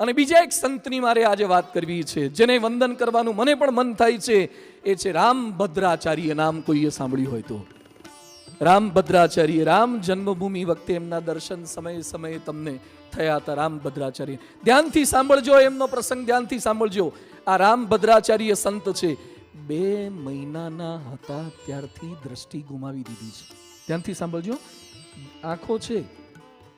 અને બીજા એક સંતની મારે આજે વાત કરવી છે, જેને વંદન કરવાનું મને પણ મન થાય છે. એ છે રામભદ્રાચાર્ય. નામ કોઈએ સાંભળ્યું હોય તો રામભદ્રાચાર્ય. રામ જન્મભૂમિ વખતે એમના દર્શન સમયે તમને થયા હતા. રામભદ્રાચાર્ય, ધ્યાનથી સાંભળજો, એમનો પ્રસંગ ધ્યાનથી સાંભળજો. આ રામભદ્રાચાર્ય સંત છે, 2 મહિનાના હતા ત્યારથી દ્રષ્ટિ ગુમાવી દીધી છે. ધ્યાનથી સાંભળજો. આંખો છે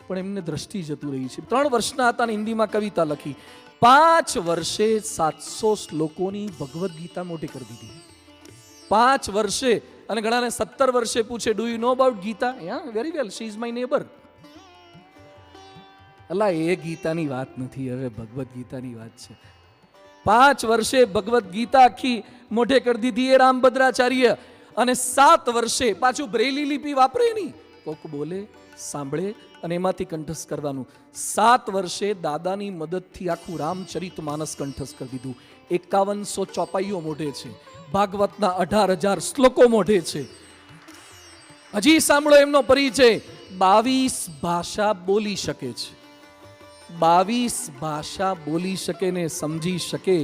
પણ એમને દ્રષ્ટિ જતું રહી છે. 3 વર્ષના હતા ને હિન્દીમાં કવિતા લખી. 5 વર્ષે 700 શ્લોકોની ભગવદ્ ગીતા મોટી કરી દીધી. 5 વર્ષે. અને ઘણાને 17 વર્ષે પૂછે, do you know about Gita? Yeah, very well, she is my neighbour. અલા, એ ગીતાની વાત નથી, હવે ભગવદ્ ગીતાની વાત છે. 5 વર્ષે ભગવદ્ ગીતા આખી મોઢે કરી દીધી એ રામભદ્રાચાર્ય. અને 7 વર્ષે પાછું બ્રેલી લિપિ વાપરે નહીં, કોક બોલે, સાંભળે અને એમાંથી કંઠસ્થ કરવાનું. 7 વર્ષે દાદાની મદદથી આખું રામચરિત માનસ કંઠસ્થ કરી દીધું. 5100 ચોપાઈઓ મોઢે છે. ભાગવતના 18,000 શ્લોકો મોઢે છે. હજી સાંભળો એમનો પરિચય. 22 ભાષા બોલી શકે છે. 22 ભાષા બોલી શકે ને સમજી શકે.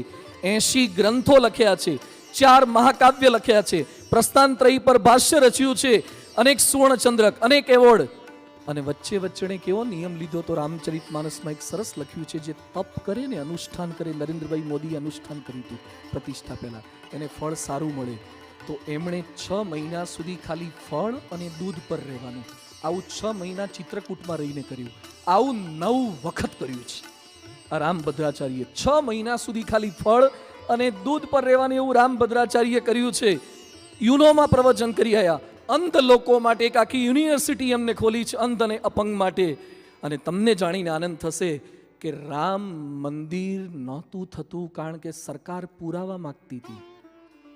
80 ગ્રંથો લખ્યા છે. 4 મહાકાવ્ય લખ્યા છે. પ્રસ્થાનત્રયી પર ભાષ્ય રચ્યું છે. અનેક સુવર્ણચંદ્રક, અનેક એવોર્ડ. અને વચ્ચે વચ્ચે કેવો નિયમ લીધો તો રામચરિત માનસમાં એક સરસ લખ્યું છે, જે તપ કરે ને અનુષ્ઠાન કરે. નરેન્દ્રભાઈ મોદીએ અનુષ્ઠાન કર્યું હતું પ્રતિષ્ઠા પહેલા, એને ફળ સારું મળે તો એમણે 6 મહિના સુધી ખાલી ફળ અને દૂધ પર રહેવાનું. આવું 6 મહિના ચિત્રકૂટમાં રહીને કર્યું. આવું 9 વખત કર્યું છે આ રામભદ્રાચાર્ય. 6 મહિના સુધી ખાલી ફળ અને દૂધ પર રહેવાનું એવું રામભદ્રાચાર્ય કર્યું છે. યુનોમાં પ્રવચન કરી આયા. અંધ લોકો માટે એક આખી યુનિવર્સિટી એમને ખોલી છે, અંધ અને અપંગ માટે. અને તમને જાણીને આનંદ થશે કે રામ મંદિર નહોતું થતું કારણ કે સરકાર પુરાવા માંગતી હતી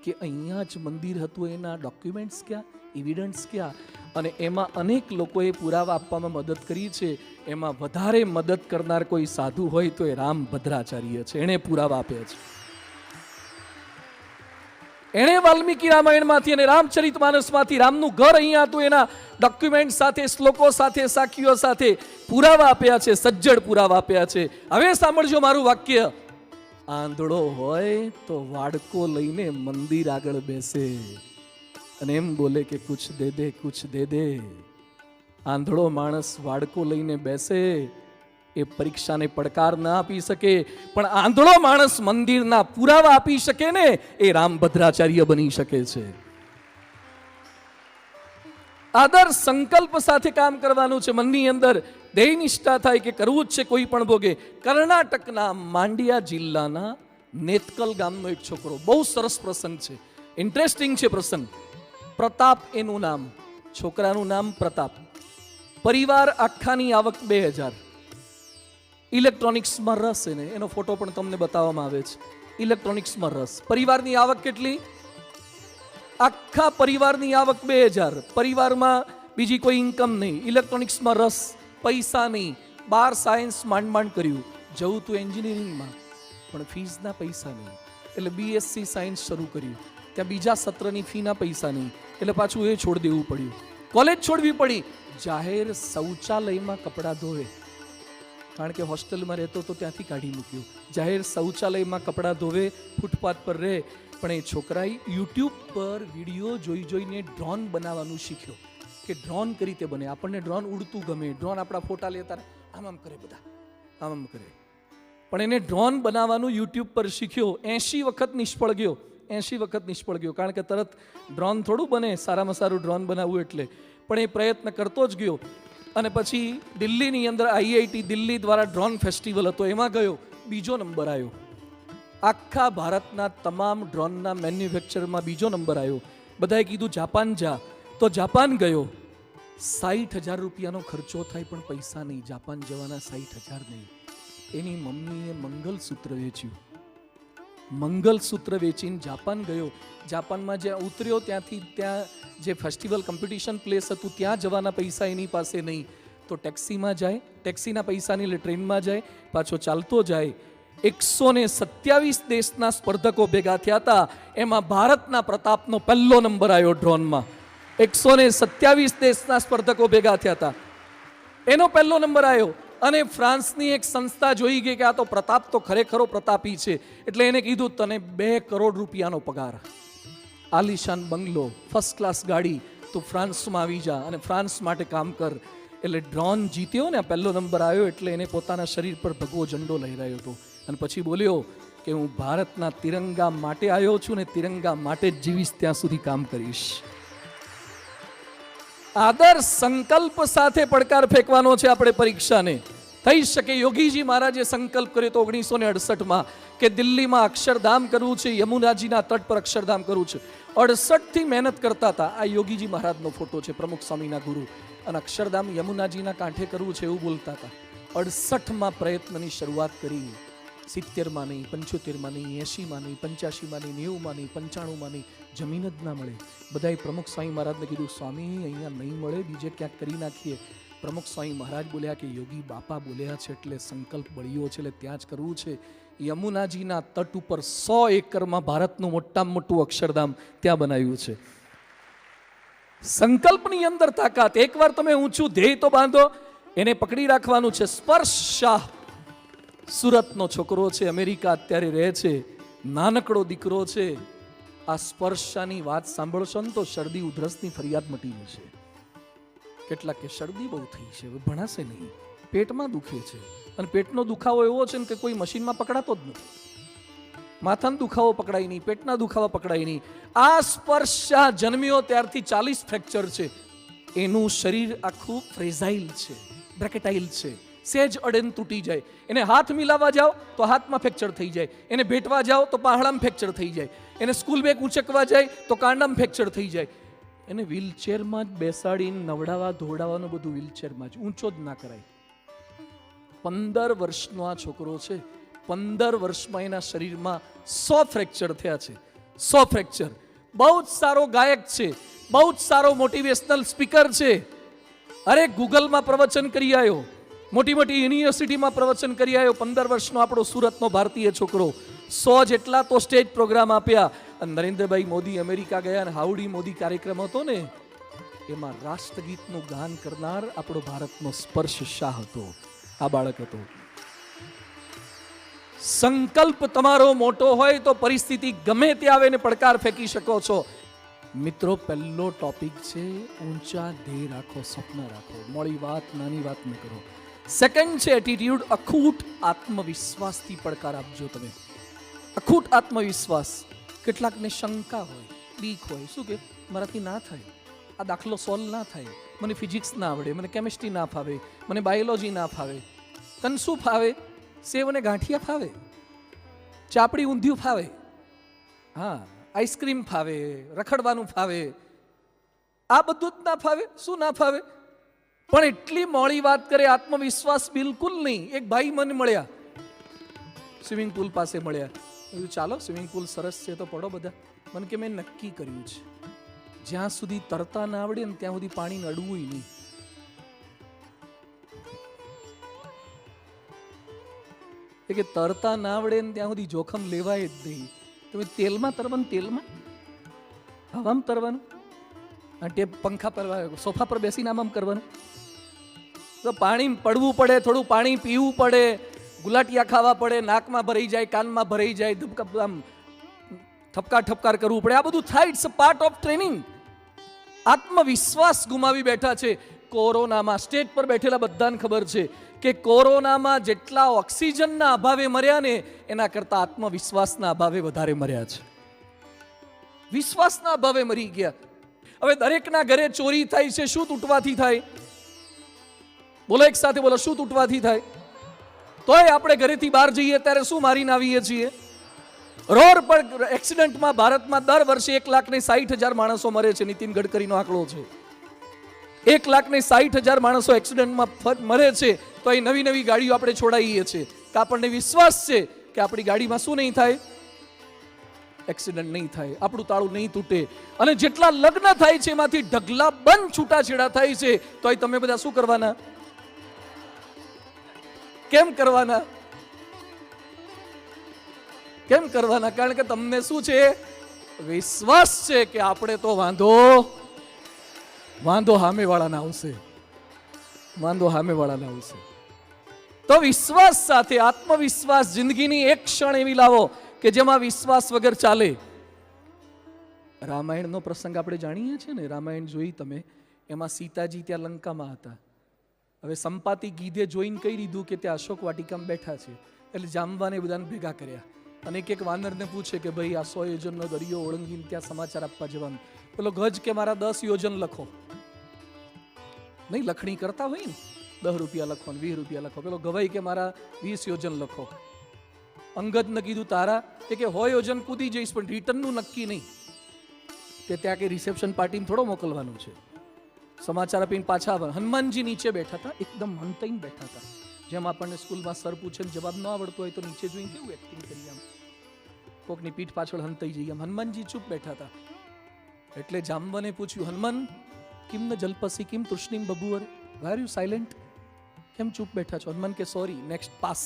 કે અહીંયા જ મંદિર હતું. એના ડોક્યુમેન્ટ્સ ક્યાં, એવિડન્સ ક્યાં? અને એમાં અનેક લોકોએ પુરાવા આપવામાં મદદ કરી છે. એમાં વધારે મદદ કરનાર કોઈ સાધુ હોય તો એ રામભદ્રાચાર્ય છે. એણે પુરાવા આપ્યા છે. એણે વાલ્મીકી રામાયણમાંથી અને રામચરિત માનસમાંથી રામનું ઘર અહીંયા હતું એના ડોક્યુમેન્ટ સાથે, શ્લોકો સાથે, સાખીઓ સાથે પુરાવા આપ્યા છે. સજ્જડ પુરાવા આપ્યા છે. હવે સાંભળજો મારું વાક્ય. આંધળો હોય તો વાડકો લઈને મંદિર આગળ બેસે અને એમ બોલે કે કુછ દે દે, કુછ દે દે. આંધળો માણસ વાડકો લઈને બેસે એ પરીક્ષાને પડકાર ના આપી શકે, પણ આંધળો માણસ મંદિરના પુરાવા આપી શકે ને એ રામભદ્રાચાર્ય બની શકે છે. આદર સંકલ્પ સાથે કામ કરવાનું છે. મનની અંદર ધ્યેય નિષ્ઠા થાય કે કરવું જ છે કોઈ પણ ભોગે. કર્ણાટકના માંડ્યા જિલ્લાના નેતકલ ગામનો એક છોકરો, બહુ સરસ પ્રસંગ છે, ઇન્ટરેસ્ટિંગ છે પ્રસંગ. પ્રતાપ એનું નામ, છોકરાનું નામ પ્રતાપ. પરિવાર આખાની આવક 2000. ઇલેક્ટ્રોનિક્સમાં રસ એને, એનો ફોટો પણ તમને બતાવવામાં આવે છે. ઇલેક્ટ્રોનિક્સમાં રસ. પરિવારની આવક કેટલી? આખા પરિવારની આવક 2000. પરિવારમાં બીજી કોઈ ઇન્કમ નહીં, ઇલેક્ટ્રોનિક્સમાં રસ, પૈસા નહીં. 12 સાયન્સ માંડ માંડ કર્યું, જવું તું એન્જિનિયરિંગમાં પણ ફીસના પૈસા નહીં, એટલે બીએસસી સાયન્સ શરૂ કર્યું. ત્યાં બીજા સત્રની ફીના પૈસા નહીં, એટલે પાછું એ છોડી દેવું પડ્યું. કોલેજ છોડવી પડી. જાહેર શૌચાલયમાં કપડાં ધોવે, કારણ કે હોસ્ટેલમાં રહેતો તો ત્યાંથી કાઢી મૂક્યું. જાહેર શૌચાલયમાં કપડાં ધોવે, ફૂટપાથ પર રહે. પણ એ છોકરાએ યુટ્યુબ પર વિડીયો જોઈ જોઈને ડ્રોન બનાવવાનું શીખ્યો કે ડ્રોન કઈ રીતે બને. આપણને ડ્રોન ઉડતું ગમે, ડ્રોન આપણા ફોટા લેતા આમ આમ કરે, બધા આમ આમ કરે. પણ એને ડ્રોન બનાવવાનું યુટ્યુબ પર શીખ્યો. 80 વખત નિષ્ફળ ગયો. 80 વખત નિષ્ફળ ગયો, કારણ કે તરત ડ્રોન થોડું બને, સારામાં સારું ડ્રોન બનાવવું એટલે. પણ એ પ્રયત્ન કરતો જ ગયો. અને પછી દિલ્હીની અંદર આઈઆઈટી દિલ્હી દ્વારા ડ્રોન ફેસ્ટિવલ હતો, એમાં ગયો, બીજો નંબર આવ્યો. આખા ભારતના તમામ ડ્રોનના મેન્યુફેક્ચરમાં બીજો નંબર આવ્યો. બધાએ કીધું જાપાન જા, તો જાપાન ગયો. 60,000 રૂપિયાનો ખર્ચો થાય પણ પૈસા નહીં. જાપાન જવાના 60,000 નહીં. એની મમ્મીએ મંગલસૂત્ર વેચ્યું. મંગલસૂત્ર વેચીને જાપાન ગયો. જાપાનમાં જ્યાં ઉતર્યો ત્યાંથી ત્યાં જે ફેસ્ટિવલ કોમ્પિટિશન પ્લેસ હતું ત્યાં જવાના પૈસા એની પાસે નહીં, તો ટેક્સીમાં જાય, ટેક્સીના પૈસા નહીં એટલે ટ્રેનમાં જાય, પાછો ચાલતો જાય. 127 દેશના સ્પર્ધકો ભેગા થયા હતા. એમાં ભારતના પ્રતાપનો પહેલો નંબર આવ્યો ડ્રોનમાં. 127 દેશના સ્પર્ધકો ભેગા થયા હતા, એનો પહેલો નંબર આવ્યો. અને ફ્રાન્સની એક સંસ્થા જોઈ ગઈ કે આ તો પ્રતાપ તો ખરેખરો પ્રતાપી છે, એટલે એને કીધું તને 2 કરોડ રૂપિયાનો પગાર, આલિશાન બંગલો, ફર્સ્ટ ક્લાસ ગાડી, તું ફ્રાન્સમાં આવી જા અને ફ્રાન્સ માટે કામ કર. એટલે ડ્રોન જીત્યો ને, પહેલો નંબર આવ્યો, એટલે એને પોતાના શરીર પર ભગવો ઝંડો લહેરાયો હતો અને પછી બોલ્યો કે હું ભારતના તિરંગા માટે આવ્યો છું ને તિરંગા માટે જ જીવીશ, ત્યાં સુધી કામ કરીશ. આદર્શ સંકલ્પ સાથે પડકાર ફેંકવાનો છે આપણે પરીક્ષાને. થઈ શકે યોગીજી મહારાજે સંકલ્પ કર્યો તો 1968માં કે દિલ્હીમાં અક્ષરધામ કરવું છે, યમુનાજીના તટ પર અક્ષરધામ કરવું છે. 68 થી મહેનત કરતા હતા. આ યોગીજી મહારાજનો ફોટો છે, પ્રમુખ સ્વામીના ગુરુ. અને અક્ષરધામ યમુનાજીના કાંઠે કરવું છે એવું બોલતા હતા. 68માં પ્રયત્નની શરૂઆત કરી. 70માં નહીં, 75માં નહીં, 80માં નહીં, 85માં નહીં, 90માં નહીં, 95માં નહીં, જમીન જ ના મળે. બધાએ પ્રમુખ સ્વામી મહારાજને કીધું સ્વામી અહીંયા નહીં મળે, બીજે ક્યાંક કરી નાખીએ. પ્રમુખ સ્વામી મહારાજ બોલ્યા કે યોગી બાપા બોલ્યા છે એટલે સંકલ્પ બળ્યો છે એટલે ત્યાં જ કરવું છે. યમુનાજીના તટ ઉપર 100 એકરમાં ભારતનું મોટામાં મોટું અક્ષરધામ ત્યાં બનાવ્યું છે. સંકલ્પની અંદર તાકાત. એકવાર તમે ઊંચું ધ્યેય તો બાંધો, એને પકડી રાખવાનું છે. સ્પર્શ શાહ સુરતનો છોકરો છે, અમેરિકા અત્યારે રહે છે, નાનકડો દીકરો છે. આ સ્પર્શાની વાત સાંભળશો ને તો શરદી ઉધરસની ફરિયાદ મટી જશે. કેટલાક કે શરદી બહુ થઈ છે, હવે ભણાશે નહીં, પેટમાં દુખે છે. અને પેટનો દુખાવો એવો છે ને કે કોઈ મશીનમાં પકડાતો જ નથી. માથાનો દુખાવો પકડાય નહીં, પેટના દુખાવા પકડાય નહીં. આ સ્પર્શા જન્મ્યો ત્યારથી 40 ફ્રેક્ચર છે. એનું શરીર આખું ફ્રેઝાઇલ છે, બ્રેકેટાઇલ છે. સેજ અડેન તૂટી જાય. એને હાથ મિલાવવા જાઓ તો હાથમાં ફ્રેક્ચર થઈ જાય, એને ભેટવા જાઓ તો પહાડામાં ફ્રેક્ચર થઈ જાય, એને સ્કૂલ બેગ ઉંચકવા જાય તો કાંડામાં ફ્રેક્ચર થઈ જાય. એને વ્હીલચેરમાં જ બેસાડીને નવડાવવા ધોવડાવવાનું બધું વ્હીલચેરમાં જ, ઊંચો જ ના કરાય. 15 વર્ષનો આ છોકરો છે. 15 વર્ષમાં એના શરીરમાં 100 ફ્રેક્ચર થયા છે. 100 ફ્રેક્ચર. બહુ જ સારો ગાયક છે, બહુ જ સારો મોટિવેશનલ સ્પીકર છે. અરે ગૂગલમાં પ્રવચન કરી આવ્યો, મોટી મોટી યુનિવર્સિટીમાં પ્રવચન કરી આવ્યો. 15 વર્ષનો આપણો સુરતનો ભારતીય છોકરો. 100 જેટલા તો સ્ટેજ પ્રોગ્રામ આપ્યા. અને નરેન્દ્રભાઈ મોદી અમેરિકા ગયા અને હાઉડી મોદી કાર્યક્રમ હતો ને, એમાં રાષ્ટ્રગીતનું ગાન કરનાર આપણો ભારતનો સ્પર્શ શાહ હતો. આ બાળક હતો. સંકલ્પ તમારો મોટો હોય તો પરિસ્થિતિ ગમે તે આવે ને પડકાર ફેંકી શકો છો. મિત્રો, પહેલો ટોપિક છે ઊંચા ધ્યેય રાખો, સપના રાખો, મોડી વાત નાની વાત ન કરો. સેકન્ડ છે એટીટ્યુડ, અખૂટ આત્મવિશ્વાસથી પડકાર આપજો તમે. અખૂટ આત્મવિશ્વાસ. કેટલાકને શંકા હોય, બીક હોય, શું કે મારાથી ના થાય, આ દાખલો સોલ્વ ના થાય, મને ફિઝિક્સ ના આવડે, મને કેમિસ્ટ્રી ના ફાવે, મને બાયોલોજી ના ફાવે. તને શું ફાવે? સેવ અને ગાંઠિયા ફાવે, ચાપડી ઊંધિયું ફાવે, હા આઈસ્ક્રીમ ફાવે, રખડવાનું ફાવે. આ બધું જ ના ફાવે. શું ના ફાવે? પણ એટલી મોડી વાત કરે, આત્મવિશ્વાસ બિલકુલ નહીં. એક ભાઈ મને મળ્યા, સ્વિમિંગ પુલ પાસે મળ્યા. ચાલો સ્વિમિંગ પુલ સરસ છે તો પડો બધા. મને કે મેં નક્કી કર્યું છે જ્યાં સુધી તરતા ના આવડે ને ત્યાં સુધી પાણી અડવું નહીં. કે તરતા ના આવડે ને ત્યાં સુધી જોખમ લેવાય જ નહીં. તમે તેલમાં તરવાનું, તેલમાં હવામાં તરવાનું, ટેપ પંખા પર સોફા પર બેસીને આમ કરવાનું. તો પાણી પડવું પડે, થોડું પાણી પીવું પડે, ગુલાટિયા ખાવા પડે, નાકમાં ભરાઈ જાય, કાનમાં ભરાઈ જાય, આમ ઠપકાર ઠપકાર કરવું પડે. આ બધું થાય. It's a part of training. આત્મવિશ્વાસ ગુમાવી બેઠા છે. કોરોનામાં સ્ટેજ પર બેઠેલા બધાને ખબર છે કે કોરોનામાં જેટલા ઓક્સિજનના અભાવે મર્યા ને એના કરતા આત્મવિશ્વાસના અભાવે વધારે મર્યા છે. વિશ્વાસના અભાવે મરી ગયા. હવે દરેકના ઘરે ચોરી થાય છે. શું તૂટવાથી થાય? બોલો એક સાથે બોલો, શું તૂટવાથી થાય? તોય આપણે ઘરેથી બહાર જઈએ ત્યારે શું મારીને આવીએ છીએ? રોડ પર એક્સિડન્ટમાં ભારતમાં દર વર્ષે 1,60,000 માણસો મરે છે. નીતિન ગડકરીનો આંકડો છે. 1,60,000 માણસો એક્સિડન્ટમાં મરે છે. તો એ નવી નવી ગાડીઓ આપણે છોડાઈએ છીએ કે આપણને વિશ્વાસ છે કે આપણી ગાડીમાં શું નહીં થાય? એક્સિડન્ટ નહીં થાય, આપણું તાળું નહીં તૂટે. અને જેટલા લગ્ન થાય છે એમાંથી ઢગલા બંધ છૂટાછેડા થાય છે. તો એ તમે બધા શું કરવાના? કેમ કરવાના? કેમ કરવાના? કારણ કે તમને શું છે? વિશ્વાસ છે કે આપણે તો વાંધો સામેવાળાના આવશે. વાંધો સામેવાળાના આવશે. તો વિશ્વાસ સાથે, આત્મવિશ્વાસ, જિંદગીની એક ક્ષણ એવી લાવો કે જેમાં વિશ્વાસ વગર ચાલે. રામાયણનો પ્રસંગ આપણે જાણીએ છીએ ને, રામાયણ જોઈ તમે, એમાં સીતાજી ત્યાં લંકામાં હતા. હવે સંપાતિ ગીધે જોઈને કહી દીધું કે ત્યાં અશોક વાટિકામાં બેઠા છે. એટલે જામવાને બધાને ભેગા કર્યા અને એક વાનરને પૂછે કે ભાઈ આ 100 યોજનનો દરિયો ઓળંગીને ત્યાં સમાચાર આપવા જવાનું. પેલો ગજ કે મારા 10 યોજન લખો. નહીં લખણી કરતા હોય ને, 10 રૂપિયા લખો ને 20 રૂપિયા લખો. પેલો ગવાઈ કે મારા 20 યોજન લખો. અંગદને કીધું તારા, કે 100 યોજન કૂદી જઈશ પણ રિટર્નનું નક્કી નહીં, કે ત્યાં કે રિસેપ્શન પાર્ટીમાં થોડો મોકલવાનું છે. સમાચાર આપીને પાછા આવે. હનુમાનજી નીચે બેઠા હતા, એકદમ હંતાઈને બેઠા હતા. જેમ આપણને સ્કૂલમાં સર પૂછે ને જવાબ ન આવડતો હોય તો નીચે જોઈને કેવું એક્ટિંગ કરીએ, આમ કોકની પીઠ પાછળ હંતાઈ જઈએ. આમ હનુમાનજી ચૂપ બેઠા હતા. એટલે જાંબવને પૂછ્યું, હનુમાન કિમ ન જલપસી કિમ તૃષ્ણિમ બભુવર, વાય આર યુ સાયલેન્ટ, કેમ ચૂપ બેઠા છો? હનુમાન કે સોરી, નેક્સ્ટ પાસ.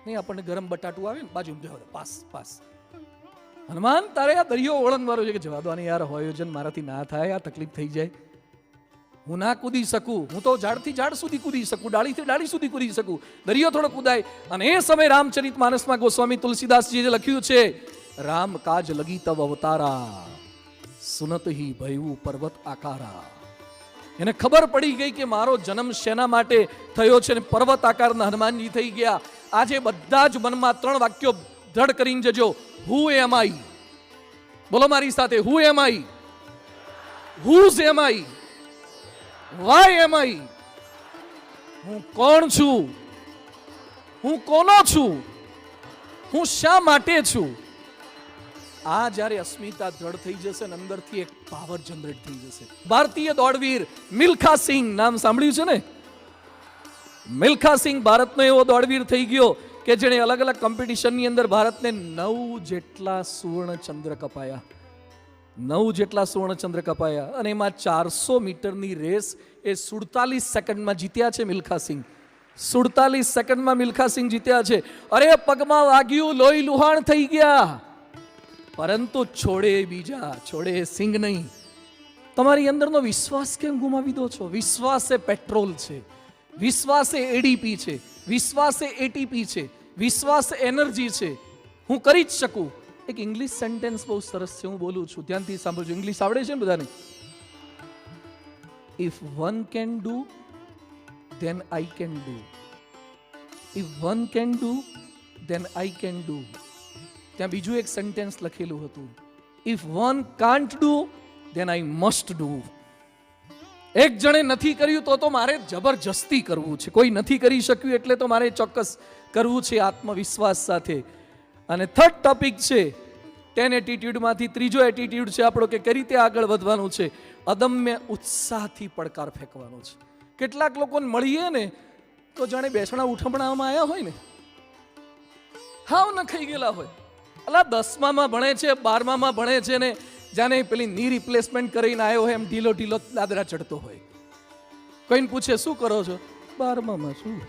નહીં આપણને ગરમ બટાટું આવે ને બાજુ પાસ પાસ. હનુમાન તારે આ દરિયો ઓળંગવાનો છે. કે જવા દો ને યાર, હોયોજન મારાથી ના થાય, આ તકલીફ થઈ જાય. હું ના કૂદી શકું, હું તો ઝાડથી ઝાડ સુધી કૂદી શકું, ડાળીથી ડાળી સુધી કૂદી શકું, દરિયો થોડો કૂદાય. અને એ સમય રામચરિત માનસમાં ગોસ્વામી તુલસીદાસજીએ લખ્યું છે, રામ કાજ લગી તવ અવતારા, સુનત હી ભયવું પર્વત આકારા. એને ખબર પડી ગઈ કે મારો જન્મ શેના માટે થયો છે, ને પર્વત આકારના હનુમાનજી થઈ ગયા. આજે બધા જ મનમાં 3 વાક્યો દ્રઢ કરીને જજો. Who am I? બોલો મારી સાથે, who am I? Whose am I? Why am I? હું કોણ છું? હું કોનો છું? હું શા માટે છું? આ જ્યારે અસ્મિતા દ્રઢ થઈ જશે ને અંદરથી એક પાવર જનરેટ થઈ જશે. ભારતીય દોડવીર મિલ્ખા સિંહ, નામ સાંભળ્યું છે ને? મિલ્ખા સિંહ ભારતનો એવો દોડવીર થઈ ગયો કે જેણે અલગ અલગ કોમ્પિટિશનની અંદર ભારતને 9 જેટલા સુવર્ણ ચંદ્રક અપાયા. 9 જેટલા સુવર્ણ ચંદ્રક અપાયા. અને એમાં 400 મીટરની રેસ એ 47 સેકન્ડમાં જીત્યા છે મિલ્ખા સિંહ. 47 સેકન્ડમાં મિલ્ખા સિંહ જીત્યા છે. અરે પગમાં વાગ્યું, લોહી લુહાણ થઈ ગયા, પરંતુ છોડે બીજા, છોડે સિંહ નહીં. તમારી અંદરનો વિશ્વાસ કેમ ગુમાવી દો છો? વિશ્વાસ એ પેટ્રોલ છે, વિશ્વાસ એ એડીપી છે, વિશ્વાસ એ એટીપી છે, વિશ્વાસ એનર્જી છે. હું કરી જ શકું. એક ઇંગ્લિશ સેન્ટેન્સ બહુ સરસ છે, હું બોલું છું, ધ્યાનથી સાંભળજો. ઇંગ્લિશ આવડે છે ને બધાને? If one can do than I can do. If one can do than I can do. ત્યાં બીજું એક સેન્ટેન્સ લખેલું હતું, if one can't do than I must do. એક જણે નથી કર્યું તો મારે જબરજસ્તી કરવું છે. કોઈ નથી કરી શક્યું એટલે તો મારે ચોક્કસ કરવું છે, આત્મવિશ્વાસ સાથે. અને થર્ડ ટોપિક છે 10 એટીટ્યુડમાંથી ત્રીજો એટીટ્યુડ છે આપણો, કે કઈ રીતે આગળ વધવાનું છે. અદમ્ય ઉત્સાહથી પડકાર ફેંકવાનો છે. કેટલાક લોકોને મળીએ ને તો જાણે બેસણા ઉઠમણામાં આવ્યા હોય ને, હાવ ન ખાઈ ગયેલા હોય. અલા 10મામાં ભણે છે, 12મામાં ભણે છે ને જાણે પેલી ની રિપ્લેસમેન્ટ કરીને આવ્યો હોય એમ ઢીલો ઢીલો દાદરા ચડતો હોય. કોઈને પૂછે શું કરો છો? 12મામાં છું,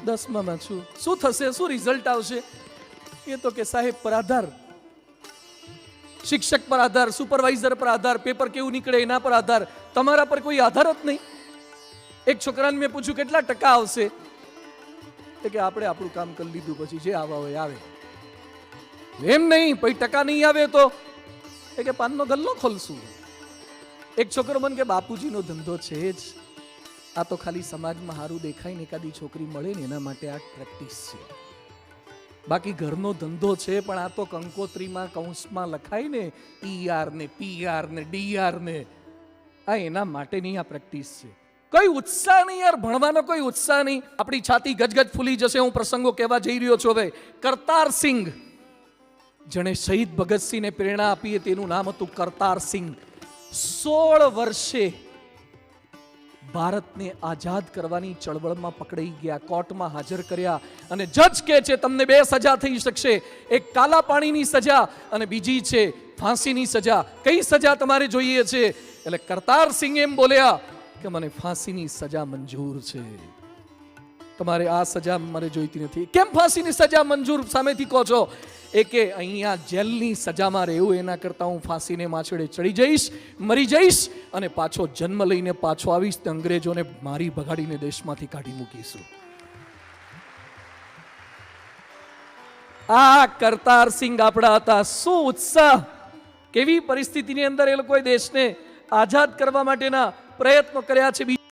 10મામાં છું. શું થશે, શું રિઝલ્ટ આવશે? એ તો કે સાહેબ પર આધાર, શિક્ષક પર આધાર, સુપરવાઇઝર પર આધાર, પેપર કેવું નીકળે એના પર આધાર, તમારા પર કોઈ આધાર જ નહીં. એક છોકરાને મેં પૂછ્યું કેટલા ટકા આવશે? કે આપણે આપણું કામ કરી લીધું, પછી જે આવા હોય આવે. એમ નહીં, પછી ટકા નહીં આવે તો કે પાનનો ગલ્લો ખોલશું. એક છોકરો મને કે બાપુજીનો ધંધો છે જ, આ તો ખાલી સમાજમાં સારું દેખાય ને એકાદી છોકરી મળે ને એના માટે આ પ્રેક્ટિસ છે. બાકી ઘરનો ધંધો છે, પણ આ તો કંકોત્રીમાં કૌંસમાં લખાય ને ER ને PR ને DR ને, આ એના માટેની આ પ્રેક્ટિસ છે. કોઈ ઉત્સાહ નહીં યાર, ભણવાનો કોઈ ઉત્સાહ નહીં. આપણી છાતી ગજગજ ફૂલી જશે. હું પ્રસંગો કહેવા જઈ રહ્યો છું. હવે કરતાર સિંહ, જેણે શહીદ ભગતસિંહને પ્રેરણા આપી તેનું નામ હતું કરતાર સિંહ. 16 વર્ષે ભારતને આઝાદ કરવાની ચળવળમાં પકડાઈ ગયા, કોર્ટમાં હાજર કર્યા અને જજ કહે છે તમને 2 સજા થઈ શકશે, એક કાલા પાણીની સજા અને બીજી છે ફાંસીની સજા. કઈ સજા તમારે જોઈએ છે? એટલે કરતાર સિંહ એમ બોલ્યા કે મને ફાંસીની સજા મંજૂર છે, તમારે આ સજા મને જોઈતી નથી. કેમ ફાંસીની સજા મંજૂર સામેથી કહો છો? એ કે અહીંયા જેલની સજામાં રહેવું એના કરતાં હું ફાંસીને માછડે ચડી જઈશ, મરી જઈશ અને પાછો જન્મ લઈને પાછો આવીશ તે અંગ્રેજોને મારી ભગાડીને દેશમાંથી કાઢી મૂકીશું. આ કરતારસિંહ આપણા હતા. શું ઉત્સાહ, કેવી પરિસ્થિતિની અંદર એ લોકોએ દેશને આઝાદ કરવા માટેના પ્રયત્નો કર્યા છે.